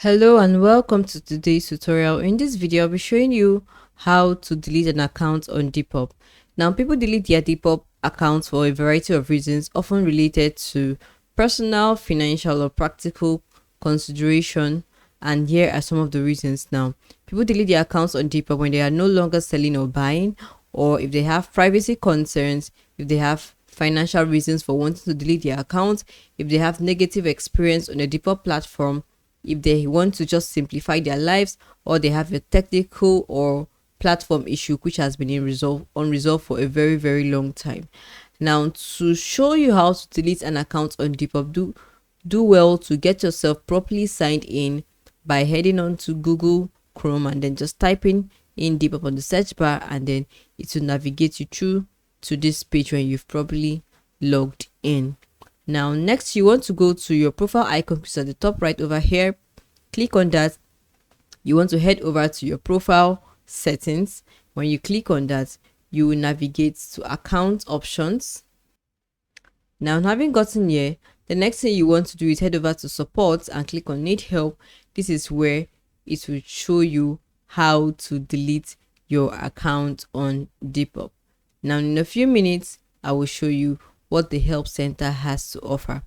Hello and welcome to today's tutorial. In this video, I'll be showing you how to delete an account on Depop. Now, people delete their Depop accounts for a variety of reasons, often related to personal, financial, or practical consideration. And here are some of the reasons. Now, people delete their accounts on Depop when they are no longer selling or buying, or if they have privacy concerns, if they have financial reasons for wanting to delete their account, if they have negative experience on the Depop platform, if they want to just simplify their lives, or they have a technical or platform issue which has been unresolved for a very long time. Now, to show you how to delete an account on Depop, do well to get yourself properly signed in by heading on to Google Chrome and then just typing in Depop on the search bar, and then it will navigate you through to this page when you've properly logged in. Now, next, you want to go to your profile icon, which is at the top right over here. Click on that. You want to head over to your profile settings. When you click on that, you will navigate to account options. Now, having gotten here, the next thing you want to do is head over to support and click on need help. This is where it will show you how to delete your account on Depop. Now, in a few minutes, I will show you what the help center has to offer.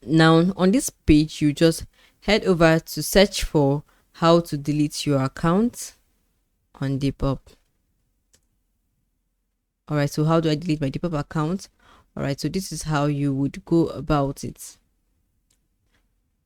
Now, on this page, you just head over to search for how to delete your account on Depop. All right, so how do I delete my Depop account? All right, so this is how you would go about it.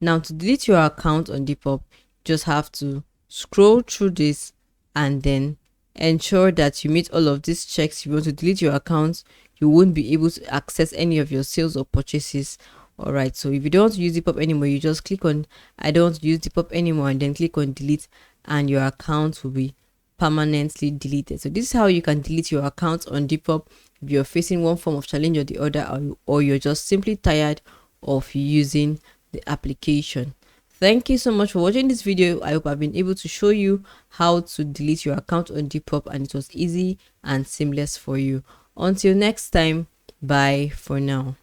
Now, to delete your account on Depop, you just have to scroll through this and then ensure that you meet all of these checks. If you want to delete your account, you won't be able to access any of your sales or purchases. All right, so if you don't want to use Depop anymore, you just click on I don't want to use Depop anymore and then click on delete, and your account will be permanently deleted. So this is how you can delete your account on Depop if you're facing one form of challenge or the other, or you're just simply tired of using the application. Thank you so much for watching this video. I hope I've been able to show you how to delete your account on Depop, and it was easy and seamless for you. Until next time, bye for now.